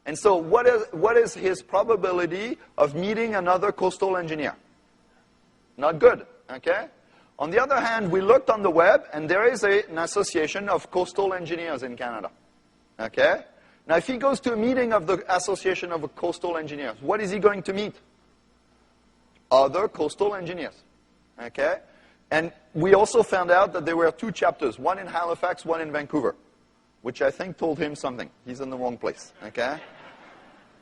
And so what is his probability of meeting another coastal engineer? Not good, okay? On the other hand, we looked on the web, and there is an association of coastal engineers in Canada, okay? Now, if he goes to a meeting of the Association of Coastal Engineers, what is he going to meet? Other coastal engineers, okay? And we also found out that there were 2 chapters, one in Halifax, one in Vancouver, which I think told him something. He's in the wrong place, okay?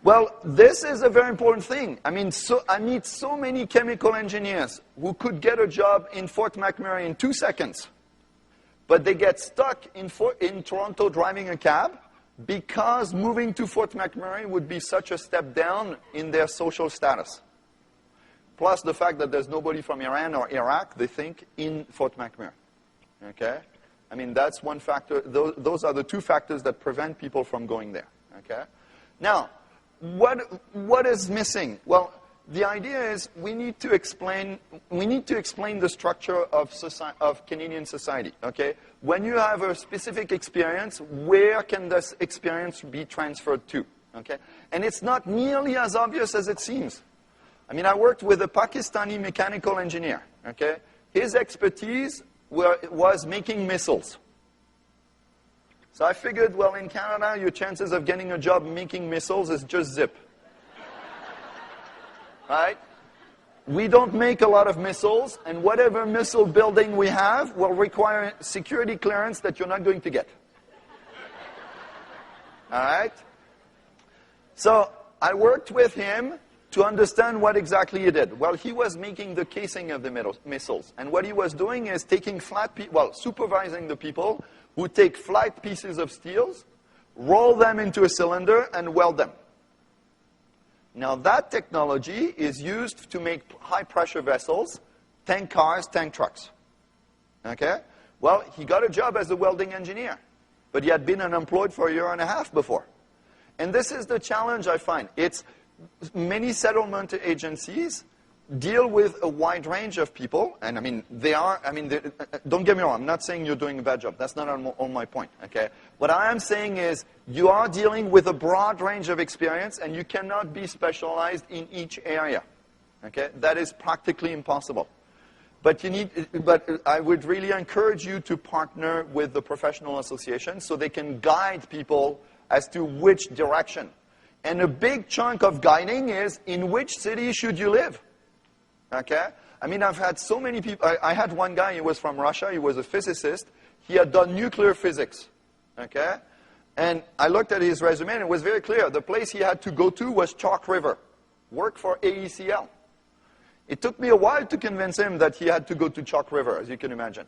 Well, this is a very important thing. I mean, I meet so many chemical engineers who could get a job in Fort McMurray in 2 seconds, but they get stuck in Toronto driving a cab because moving to Fort McMurray would be such a step down in their social status. Plus the fact that there's nobody from Iran or Iraq, they think, in Fort McMurray, okay? I mean, that's one factor. Those are the 2 factors that prevent people from going there, okay? Now, what is missing? Well, the idea is we need to explain the structure of Canadian society, okay? When you have a specific experience, where can this experience be transferred to, okay? And it's not nearly as obvious as it seems. I mean, I worked with a Pakistani mechanical engineer, okay? His expertise was making missiles. So I figured, well, in Canada, your chances of getting a job making missiles is just zip. Right? We don't make a lot of missiles, and whatever missile building we have will require security clearance that you're not going to get. All right? So I worked with him to understand what exactly he did. Well, he was making the casing of the missiles, and what he was doing is taking supervising the people who take flat pieces of steels, roll them into a cylinder, and weld them. Now, that technology is used to make high-pressure vessels, tank cars, tank trucks. Okay? Well, he got a job as a welding engineer, but he had been unemployed for a year and a half before. And this is the challenge I find. It's many settlement agencies deal with a wide range of people, and I mean, don't get me wrong, I'm not saying you're doing a bad job. That's not on my point, okay? What I am saying is you are dealing with a broad range of experience, and you cannot be specialized in each area, okay? That is practically impossible. But I would really encourage you to partner with the professional association so they can guide people as to which direction. And a big chunk of guiding is in which city should you live. Okay? I mean, I've had so many people. I had one guy, he was from Russia, he was a physicist. He had done nuclear physics. Okay? And I looked at his resume and it was very clear. The place he had to go to was Chalk River. Work for AECL. It took me a while to convince him that he had to go to Chalk River, as you can imagine.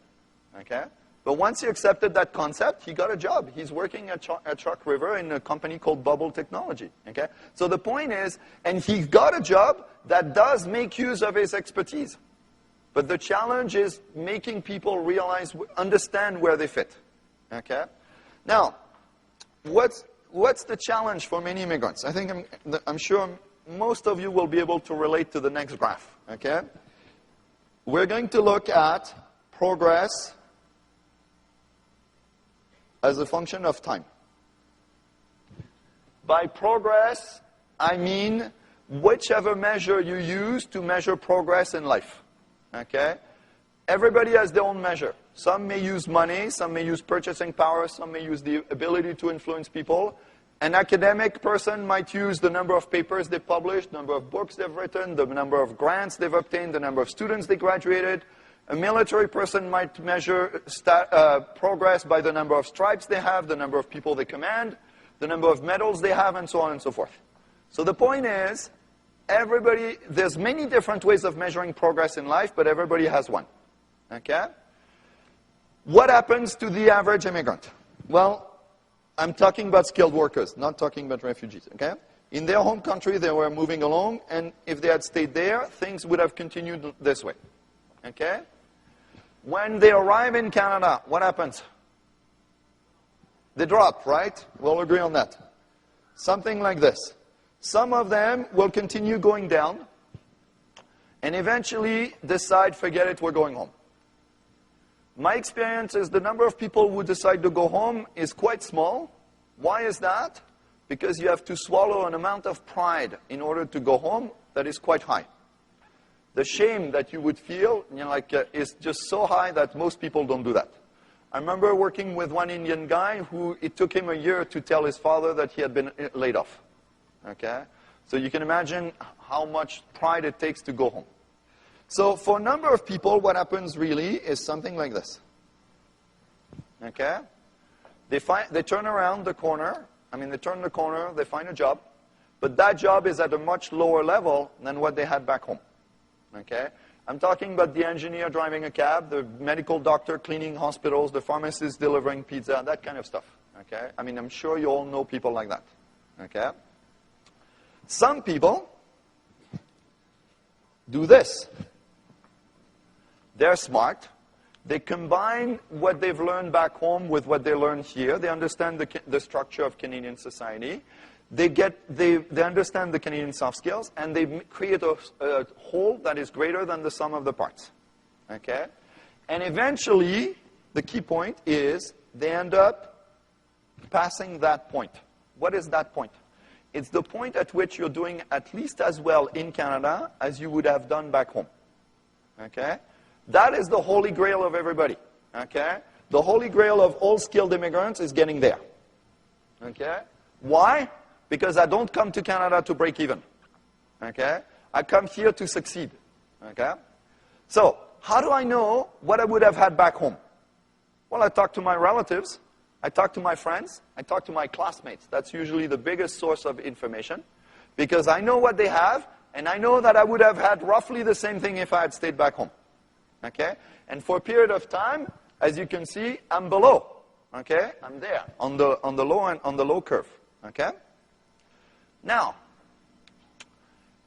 Okay? But once he accepted that concept, he got a job. He's working at Chalk River in a company called Bubble Technology. Okay? So the point is, and he got a job that does make use of his expertise. But the challenge is making people realize, understand where they fit. Okay? Now, what's the challenge for many immigrants? I think I'm sure most of you will be able to relate to the next graph. Okay? We're going to look at progress as a function of time. By progress, I mean whichever measure you use to measure progress in life. Okay? Everybody has their own measure. Some may use money, some may use purchasing power, some may use the ability to influence people. An academic person might use the number of papers they published, number of books they've written, the number of grants they've obtained, the number of students they graduated. A military person might measure progress by the number of stripes they have, the number of people they command, the number of medals they have, and so on and so forth. So the point is, there's many different ways of measuring progress in life, but everybody has one. Okay? What happens to the average immigrant? Well, I'm talking about skilled workers, not talking about refugees. Okay? In their home country, they were moving along, and if they had stayed there, things would have continued this way. Okay? When they arrive in Canada, what happens? They drop, right? We'll agree on that. Something like this. Some of them will continue going down and eventually decide, forget it, we're going home. My experience is the number of people who decide to go home is quite small. Why is that? because you have to swallow an amount of pride in order to go home that is quite high. The shame that you would feel, is just so high that most people don't do that. I remember working with one Indian guy who it took him a year to tell his father that he had been laid off. Okay? So you can imagine how much pride it takes to go home. So for a number of people, what happens really is something like this. Okay? They turn around the corner. They turn the corner, they find a job. But that job is at a much lower level than what they had back home. Okay? I'm talking about the engineer driving a cab, the medical doctor cleaning hospitals, the pharmacist delivering pizza, that kind of stuff. Okay? I'm sure you all know people like that. Okay? Some people do this. They're smart. They combine what they've learned back home with what they learn here. They understand the structure of Canadian society. They understand the Canadian soft skills, and they create a whole that is greater than the sum of the parts. Okay? And eventually, the key point is they end up passing that point. What is that point? It's the point at which you're doing at least as well in Canada as you would have done back home. Okay? That is the holy grail of everybody. Okay? The holy grail of all skilled immigrants is getting there. Okay? Why? Because I don't come to Canada to break even. Okay? I come here to succeed. Okay? So, how do I know what I would have had back home? Well, I talk to my relatives. I talk to my friends. I talk to my classmates. That's usually the biggest source of information. Because I know what they have, and I know that I would have had roughly the same thing if I had stayed back home. Okay? And for a period of time, as you can see, I'm below. Okay? I'm there on the low curve. Okay? Now,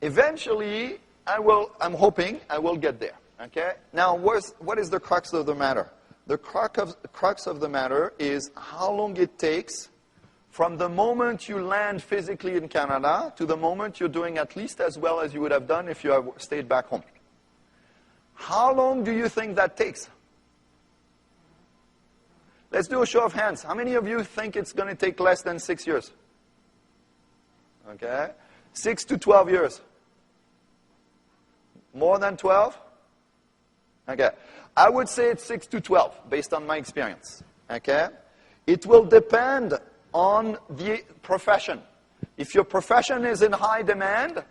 eventually, I'm hoping I will get there. Okay? Now, what is the crux of the matter? The crux of the matter is how long it takes from the moment you land physically in Canada to the moment you're doing at least as well as you would have done if you had stayed back home. How long do you think that takes? Let's do a show of hands. How many of you think it's going to take less than 6 years? Okay? 6 to 12 years. More than 12? Okay. I would say it's 6 to 12, based on my experience. Okay? It will depend on the profession. If your profession is in high demand,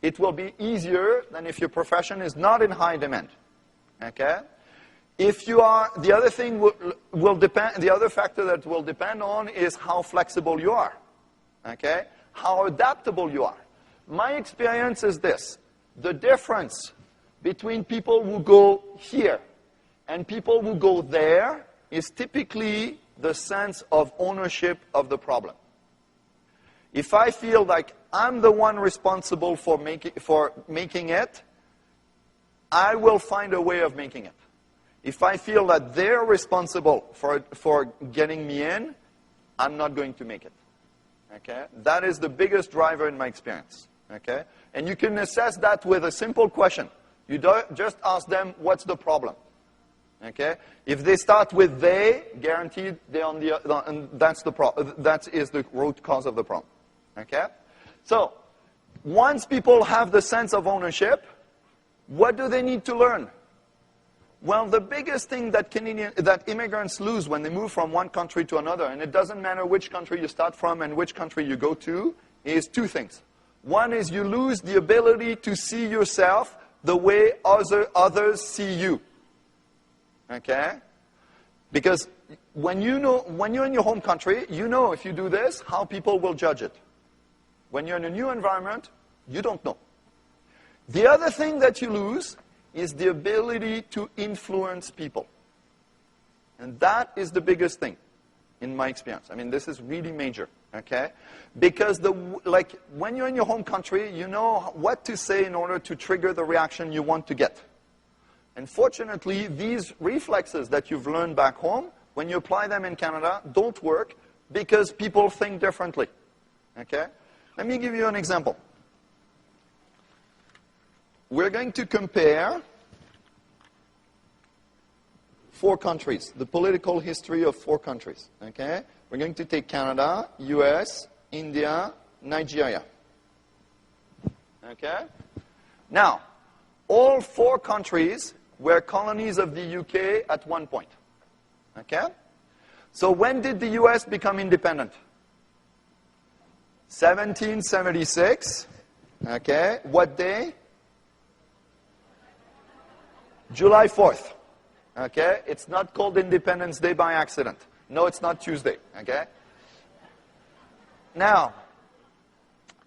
it will be easier than if your profession is not in high demand. Okay? If you are, the other thing will depend, the other factor that will depend on is how flexible you are. Okay? How adaptable you are. My experience is this. The difference between people who go here and people who go there is typically the sense of ownership of the problem. If I feel like I'm the one responsible for making it, I will find a way of making it. If I feel that they're responsible for getting me in, I'm not going to make it. Okay? That is the biggest driver in my experience. Okay? And you can assess that with a simple question. You just ask them, what's the problem? Okay? If they start with they, guaranteed they're on and that's the problem. That is the root cause of the problem. Okay? So, once people have the sense of ownership, what do they need to learn? Well, the biggest thing that immigrants lose when they move from one country to another, and it doesn't matter which country you start from and which country you go to, is two things. One is you lose the ability to see yourself the way others see you. Okay? Because when you're in your home country, you know if you do this, how people will judge it. When you're in a new environment, you don't know. The other thing that you lose is the ability to influence people. And that is the biggest thing, in my experience. I mean, this is really major, okay? Because when you're in your home country, you know what to say in order to trigger the reaction you want to get. Unfortunately, these reflexes that you've learned back home, when you apply them in Canada, don't work because people think differently, okay? Let me give you an example. We're going to compare 4 countries, the political history of 4 countries, okay? We're going to take Canada, US, India, Nigeria. Okay? Now, all 4 countries were colonies of the UK at one point. Okay? So when did the US become independent? 1776. Okay? What day? July 4th. Okay? It's not called Independence Day by accident. No, it's not Tuesday. Okay? Now,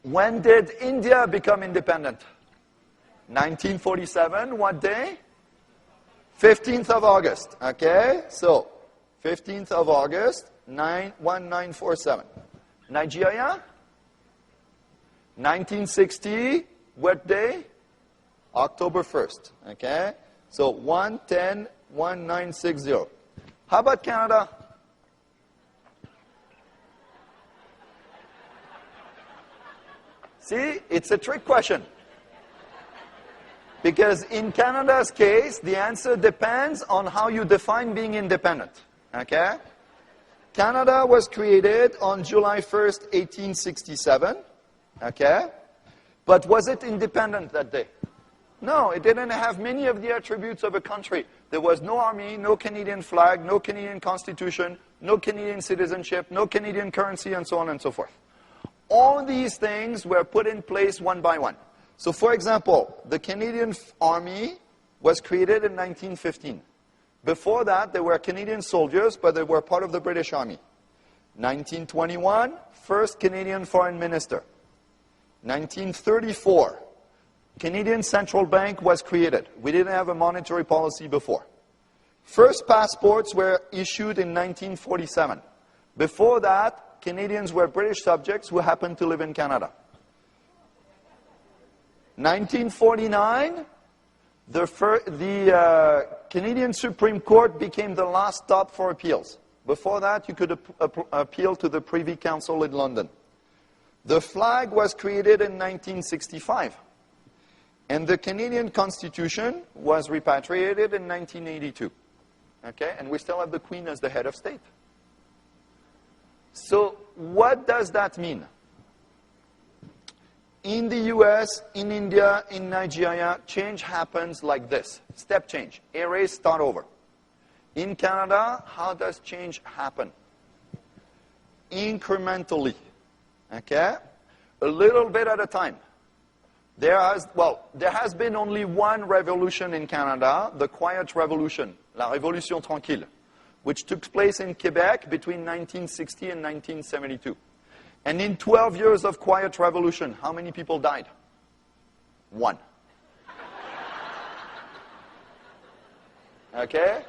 when did India become independent? 1947. What day? 15th of August. Okay? So, 15th of August, 1947. Nigeria? 1960. What day? October 1st. Okay? So, 1/10/1960. How about Canada? See, it's a trick question. Because in Canada's case, the answer depends on how you define being independent. Okay? Canada was created on July 1st, 1867. Okay? But was it independent that day? No, it didn't have many of the attributes of a country. There was no army, no Canadian flag, no Canadian constitution, no Canadian citizenship, no Canadian currency, and so on and so forth. All these things were put in place one by one. So, for example, the Canadian Army was created in 1915. Before that, there were Canadian soldiers, but they were part of the British Army. 1921, first Canadian Foreign Minister. 1934, Canadian Central Bank was created. We didn't have a monetary policy before. First passports were issued in 1947. Before that, Canadians were British subjects who happened to live in Canada. 1949, the Canadian Supreme Court became the last stop for appeals. Before that, you could appeal to the Privy Council in London. The flag was created in 1965. And the Canadian Constitution was repatriated in 1982. Okay? And we still have the Queen as the head of state. So what does that mean? In the US, in India, in Nigeria, change happens like this. Step change. Erase, start over. In Canada, how does change happen? Incrementally. Okay? A little bit at a time. There has been only one revolution in Canada, the Quiet Revolution, la Révolution Tranquille, which took place in Quebec between 1960 and 1972. And in 12 years of Quiet Revolution, how many people died? 1. Okay?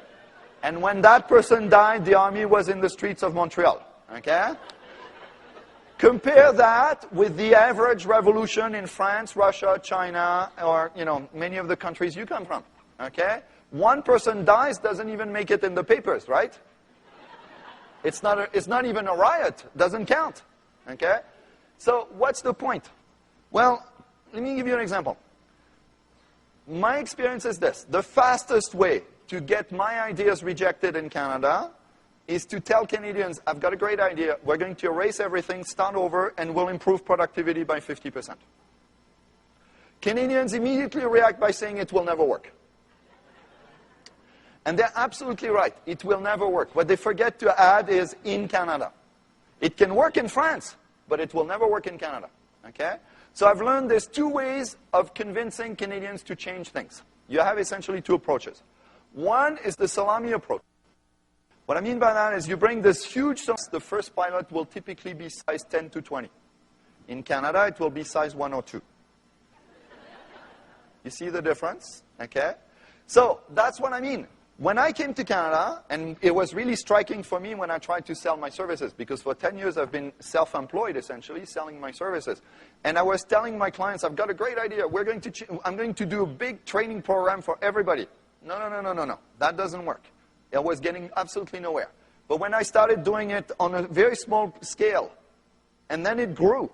And when that person died, the army was in the streets of Montreal. Okay? Compare that with the average revolution in France, Russia, China, or, many of the countries you come from. Okay? One person dies, doesn't even make it in the papers, right? It's not even a riot, doesn't count. Okay? So what's the point? Well, let me give you an example. My experience is this. The fastest way to get my ideas rejected in Canada is to tell Canadians, I've got a great idea, we're going to erase everything, start over, and we'll improve productivity by 50%. Canadians immediately react by saying it will never work. And they're absolutely right, it will never work. What they forget to add is in Canada. It can work in France, but it will never work in Canada. Okay? So I've learned there's 2 ways of convincing Canadians to change things. You have essentially 2 approaches. One is the Salami Approach. What I mean by that is you bring this huge, the first pilot will typically be size 10 to 20. In Canada, it will be size 1 or 2. You see the difference? Okay? So that's what I mean. When I came to Canada, and it was really striking for me when I tried to sell my services, because for 10 years I've been self-employed, essentially, selling my services. And I was telling my clients, I've got a great idea. I'm going to do a big training program for everybody. No. That doesn't work. I was getting absolutely nowhere. But when I started doing it on a very small scale, and then it grew,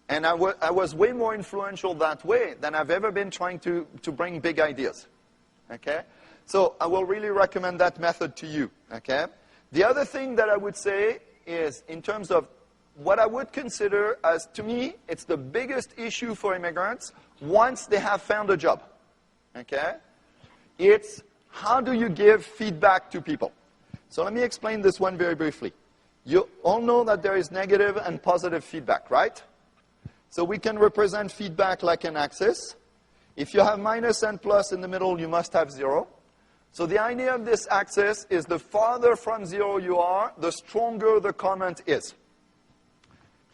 and I was way more influential that way than I've ever been trying to bring big ideas. Okay? So I will really recommend that method to you. Okay? The other thing that I would say is, in terms of what I would consider as, to me, it's the biggest issue for immigrants once they have found a job. Okay? It's how do you give feedback to people? So let me explain this one very briefly. You all know that there is negative and positive feedback, right? So we can represent feedback like an axis. If you have minus and plus in the middle, you must have 0. So the idea of this axis is the farther from 0 you are, the stronger the comment is.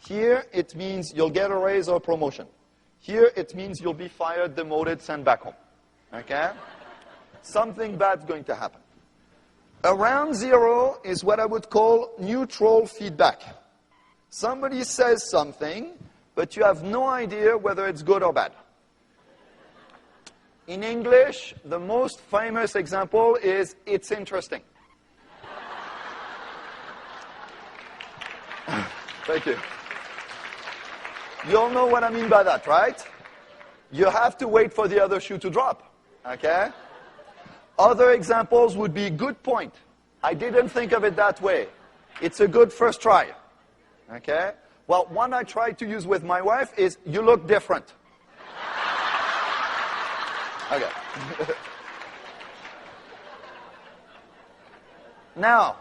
Here, it means you'll get a raise or promotion. Here, it means you'll be fired, demoted, sent back home. Okay? Something bad's going to happen. Around 0 is what I would call neutral feedback. Somebody says something, but you have no idea whether it's good or bad. In English, the most famous example is, it's interesting. Thank you. You all know what I mean by that, right? You have to wait for the other shoe to drop, okay? Other examples would be, good point. I didn't think of it that way. It's a good first try, okay? Well, one I tried to use with my wife is, you look different. Okay. Now,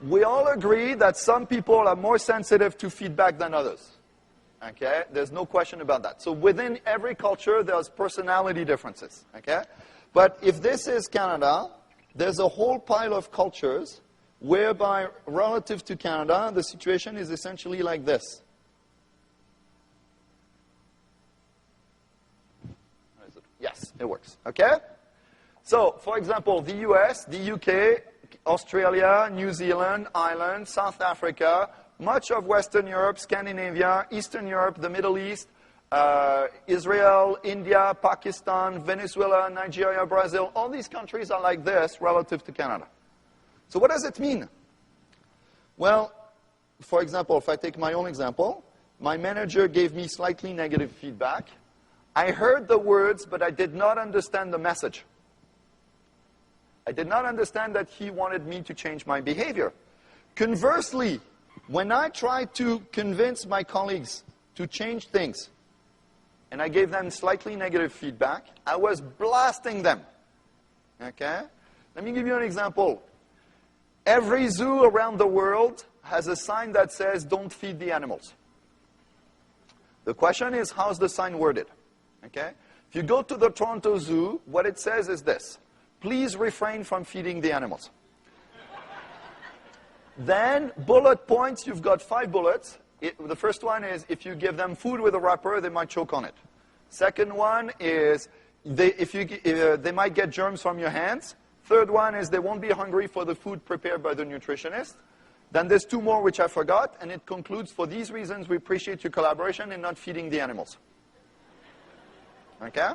we all agree that some people are more sensitive to feedback than others. Okay? There's no question about that. So within every culture, there's personality differences. Okay? But if this is Canada, there's a whole pile of cultures whereby, relative to Canada, the situation is essentially like this. Yes, it works. Okay? So, for example, the US, the UK, Australia, New Zealand, Ireland, South Africa, much of Western Europe, Scandinavia, Eastern Europe, the Middle East, Israel, India, Pakistan, Venezuela, Nigeria, Brazil, all these countries are like this relative to Canada. So what does it mean? Well, for example, if I take my own example, my manager gave me slightly negative feedback. I heard the words, but I did not understand the message. I did not understand that he wanted me to change my behavior. Conversely, when I tried to convince my colleagues to change things, and I gave them slightly negative feedback, I was blasting them. Okay? Let me give you an example. Every zoo around the world has a sign that says, don't feed the animals. The question is, how's the sign worded? Okay? If you go to the Toronto Zoo, what it says is this: please refrain from feeding the animals. Then, bullet points, you've got 5 bullets. The first one is, if you give them food with a wrapper, they might choke on it. Second one is, they might get germs from your hands. Third one is, they won't be hungry for the food prepared by the nutritionist. Then there's 2 more which I forgot, and it concludes, for these reasons, we appreciate your collaboration in not feeding the animals. Okay?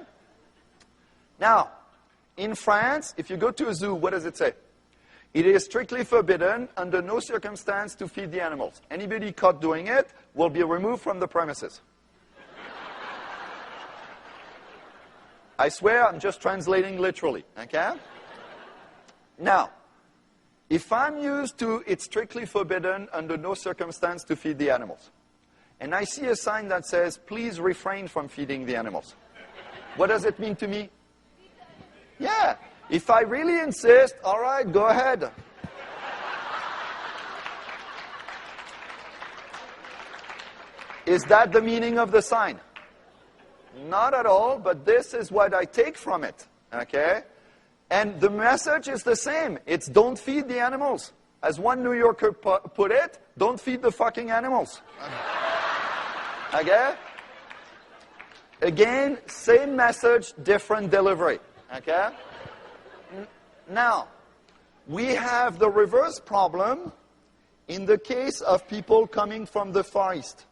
Now, in France, if you go to a zoo, what does it say? It is strictly forbidden, under no circumstance, to feed the animals. Anybody caught doing it will be removed from the premises. I swear, I'm just translating literally, okay? Now, if I'm used to, it's strictly forbidden, under no circumstance, to feed the animals, and I see a sign that says, please refrain from feeding the animals, what does it mean to me? Yeah. If I really insist, all right, go ahead. Is that the meaning of the sign? Not at all, but this is what I take from it, okay? And the message is the same. It's don't feed the animals. As one New Yorker put it, don't feed the fucking animals. Okay? Again, same message, different delivery, okay? Now, we have the reverse problem in the case of people coming from the Far East.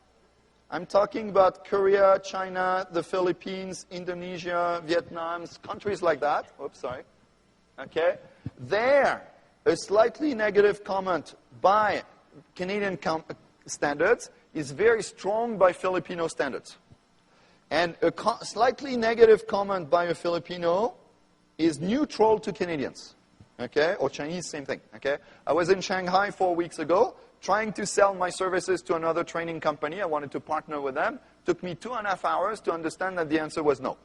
I'm talking about Korea, China, the Philippines, Indonesia, Vietnam, countries like that. Oops, sorry. Okay? There, a slightly negative comment by Canadian standards is very strong by Filipino standards. And a slightly negative comment by a Filipino is neutral to Canadians, okay? Or Chinese, same thing, okay? I was in Shanghai 4 weeks ago. trying to sell my services to another training company. I wanted to partner with them. Took me 2.5 hours to understand that the answer was no.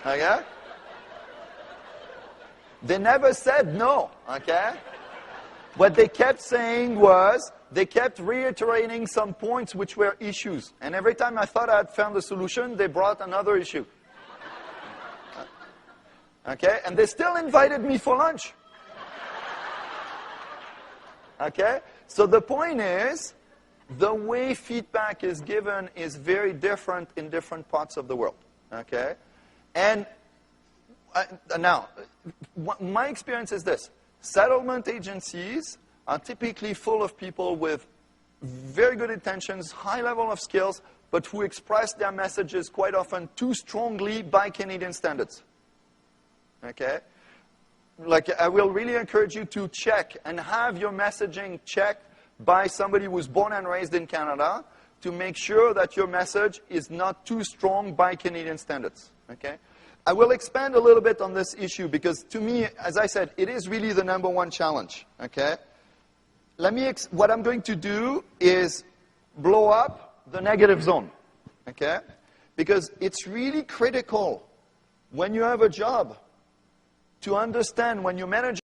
Okay? They never said no, okay? What they kept saying was, they kept reiterating some points which were issues. And every time I thought I had found a solution, they brought another issue. Okay? And they still invited me for lunch. Okay? So the point is, the way feedback is given is very different in different parts of the world. Okay? And now, my experience is this. Settlement agencies are typically full of people with very good intentions, high level of skills, but who express their messages quite often too strongly by Canadian standards. Okay? Like, I will really encourage you to check and have your messaging checked by somebody who's born and raised in Canada to make sure that your message is not too strong by Canadian standards. Okay? I will expand a little bit on this issue because to me, as I said, it is really the #1 challenge. Okay? What I'm going to do is blow up the negative zone. Okay? Because it's really critical when you have a job to understand when you're managing